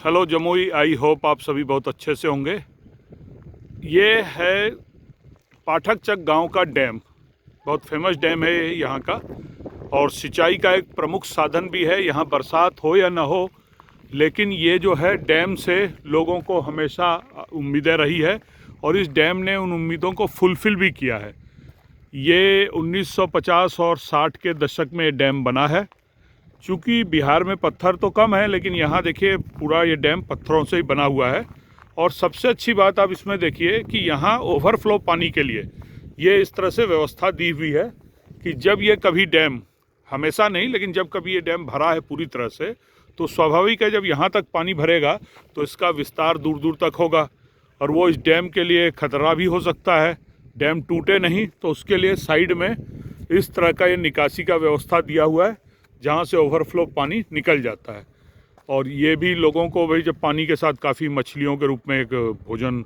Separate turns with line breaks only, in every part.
Hello Jamui, I hope आप सभी बहुत अच्छे से होंगे। ये है पाठक चक गांव का डैम। बहुत फेमस डैम है यहाँ का और सिंचाई का एक प्रमुख साधन भी है। यहाँ बरसात हो या ना हो, लेकिन ये जो है डैम से लोगों को हमेशा उम्मीदें रही है और इस डैम ने उन उम्मीदों को फुलफ़िल भी किया है। ये 1950 और 60 के दशक में ये डैम बना है। चूँकि बिहार में पत्थर तो कम है, लेकिन यहाँ देखिए पूरा ये डैम पत्थरों से ही बना हुआ है। और सबसे अच्छी बात आप इसमें देखिए कि यहाँ ओवरफ्लो पानी के लिए ये इस तरह से व्यवस्था दी हुई है कि जब ये कभी डैम, हमेशा नहीं लेकिन जब कभी ये डैम भरा है पूरी तरह से, तो स्वाभाविक है जब यहाँ तक पानी भरेगा तो इसका विस्तार दूर दूर तक होगा और वो इस डैम के लिए खतरा भी हो सकता है। डैम टूटे नहीं तो उसके लिए साइड में इस तरह का ये निकासी का व्यवस्था दिया हुआ है जहाँ से ओवरफ्लो पानी निकल जाता है। और ये भी लोगों को भाई जब पानी के साथ काफ़ी मछलियों के रूप में एक भोजन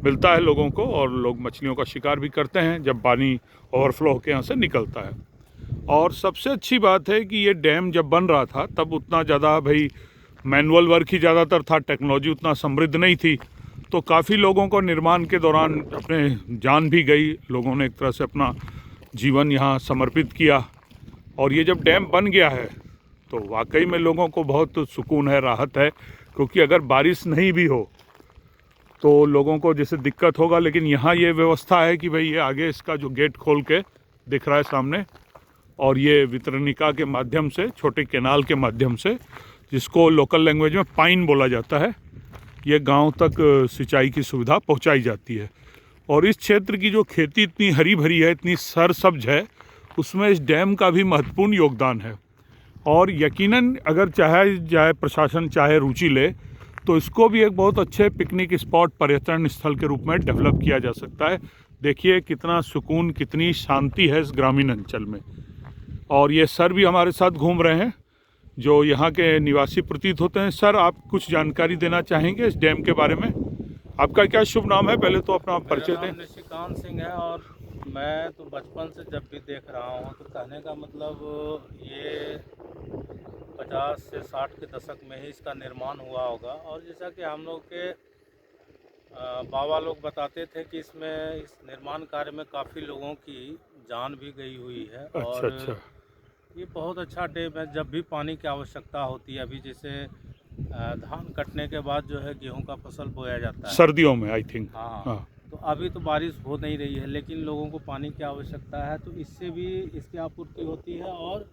मिलता है लोगों को, और लोग मछलियों का शिकार भी करते हैं जब पानी ओवरफ्लो होकर यहाँ से निकलता है। और सबसे अच्छी बात है कि ये डैम जब बन रहा था तब उतना ज़्यादा भाई मैनुअल वर्क ही ज़्यादातर था, टेक्नोलॉजी उतना समृद्ध नहीं थी, तो काफ़ी लोगों को निर्माण के दौरान अपने जान भी गई। लोगों ने एक तरह से अपना जीवन यहाँ समर्पित किया। और ये जब डैम बन गया है तो वाकई में लोगों को बहुत सुकून है, राहत है, क्योंकि अगर बारिश नहीं भी हो तो लोगों को जैसे दिक्कत होगा, लेकिन यहाँ ये व्यवस्था है कि भाई ये आगे इसका जो गेट खोल के दिख रहा है सामने, और ये वितरणिका के माध्यम से, छोटे कैनाल के माध्यम से, जिसको लोकल लैंग्वेज में पाइन बोला जाता है, ये गांव तक सिंचाई की सुविधा पहुंचाई जाती है। और इस क्षेत्र की जो खेती इतनी हरी भरी है, इतनी सरसब्ज है, उसमें इस डैम का भी महत्वपूर्ण योगदान है। और यकीनन अगर चाहे जाए प्रशासन चाहे रुचि ले तो इसको भी एक बहुत अच्छे पिकनिक स्पॉट, पर्यटन स्थल के रूप में डेवलप किया जा सकता है। देखिए कितना सुकून, कितनी शांति है इस ग्रामीण अंचल में। और ये सर भी हमारे साथ घूम रहे हैं जो यहाँ के निवासी प्रतीत होते हैं। सर, आप कुछ जानकारी देना चाहेंगे इस डैम के बारे में? आपका क्या शुभ नाम है? पहले तो अपना परिचय दें।
निशिकांत सिंह है और मैं तो बचपन से जब भी देख रहा हूँ, तो कहने का मतलब ये 50 से 60 के दशक में ही इसका निर्माण हुआ होगा। और जैसा कि हम लोग के बाबा लोग बताते थे कि इसमें इस निर्माण कार्य में काफ़ी लोगों की जान भी गई हुई है। और
अच्छा।
ये बहुत अच्छा डैम है। जब भी पानी की आवश्यकता होती है, अभी जैसे धान कटने के बाद जो है गेहूं का फसल बोया जाता है
सर्दियों में, आई थिंक।
हाँ। तो अभी तो बारिश हो नहीं रही है, लेकिन लोगों को पानी की आवश्यकता है, तो इससे भी इसकी आपूर्ति होती है। और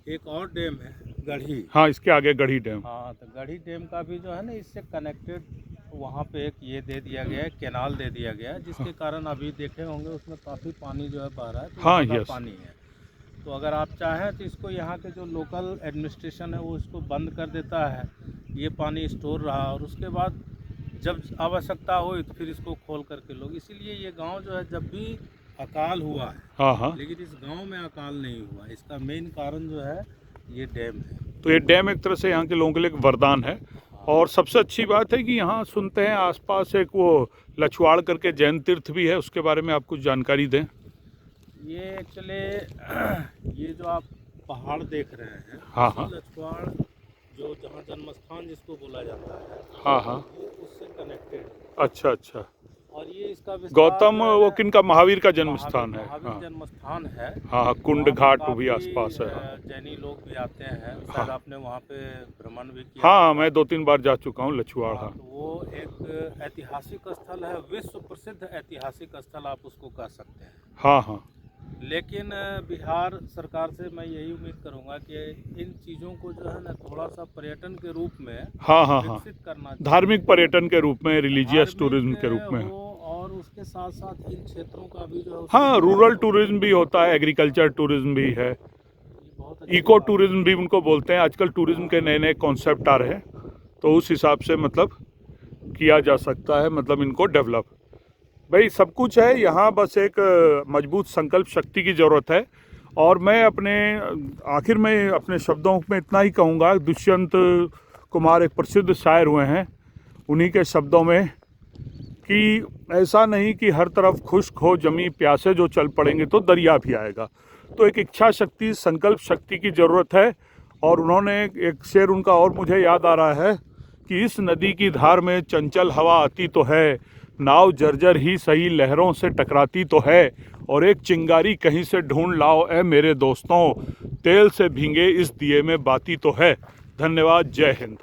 एक और डैम है गढ़ी।
हाँ, इसके आगे गढ़ी डैम।
हाँ, तो गढ़ी डैम का भी जो है ना, इससे कनेक्टेड वहाँ पे एक ये दे दिया गया है, कैनाल दे दिया गया है, जिसके कारण अभी देखे होंगे उसमें काफ़ी पानी जो है बह रहा है, तो
हाँ,
ज़्यादा
यस।
पानी है। तो अगर आप चाहें तो इसको यहाँ के जो लोकल एडमिनिस्ट्रेशन है वो इसको बंद कर देता है, ये पानी स्टोर रहा, और उसके बाद जब आवश्यकता हो तो फिर इसको खोल करके लोग, इसीलिए ये गांव जो है जब भी अकाल हुआ है,
हाँ।
लेकिन इस गांव में अकाल नहीं हुआ। इसका मेन कारण जो है ये डैम है।
तो ये डैम एक तरह से यहाँ के लोगों के लिए एक वरदान है। और सबसे अच्छी बात है कि यहाँ सुनते हैं आसपास एक वो लछवाड़ करके जैन तीर्थ भी है, उसके बारे में आप कुछ जानकारी दें।
ये एक्चुअली ये जो आप पहाड़ देख रहे हैं,
हाँ।
लछवाड़ जो जहाँ जन्मस्थान जिसको बोला जाता है,
हाँ।
ये उससे कनेक्टेड है।
अच्छा।
और ये इसका
गौतम वो किनका, महावीर का जन्म स्थान है।
महावीर
हाँ
जन्म स्थान है।
हाँ, कुंड घाट भी आसपास है।
जैनी लोग भी आते हैं,
हाँ।
शायद आपने वहाँ पे भ्रमण भी किया।
हाँ, मैं 2-3 बार जा चुका हूँ लछवाड़। हाँ,
तो वो एक ऐतिहासिक स्थल है, विश्व प्रसिद्ध ऐतिहासिक स्थल आप उसको कह सकते हैं।
हाँ।
लेकिन बिहार सरकार से मैं यही उम्मीद करूंगा कि इन चीज़ों को जो है ना थोड़ा सा पर्यटन के रूप में
हाँ,
विकसित करना चाहिए।
धार्मिक पर्यटन के रूप में, रिलीजियस टूरिज्म के रूप में।
और उसके साथ साथ इन क्षेत्रों का भी जो है,
हाँ, रूरल टूरिज्म भी होता है, एग्रीकल्चर टूरिज्म भी है, इको टूरिज्म भी उनको बोलते हैं। आजकल टूरिज्म के नए कॉन्सेप्ट आ रहे हैं, तो उस हिसाब से मतलब किया जा सकता है, मतलब इनको डेवलप। भाई सब कुछ है यहाँ, बस एक मजबूत संकल्प शक्ति की ज़रूरत है। और मैं आखिर में अपने शब्दों में इतना ही कहूँगा, दुष्यंत कुमार एक प्रसिद्ध शायर हुए हैं, उन्हीं के शब्दों में कि ऐसा नहीं कि हर तरफ खुश्क हो जमी, प्यासे जो चल पड़ेंगे तो दरिया भी आएगा। तो एक इच्छा शक्ति, संकल्प शक्ति की ज़रूरत है। और उन्होंने एक शेर उनका और मुझे याद आ रहा है कि इस नदी की धार में चंचल हवा आती तो है, नाव जर्जर ही सही लहरों से टकराती तो है, और एक चिंगारी कहीं से ढूंढ लाओ ए मेरे दोस्तों, तेल से भींगे इस दिए में बाती तो है। धन्यवाद। जय हिंद।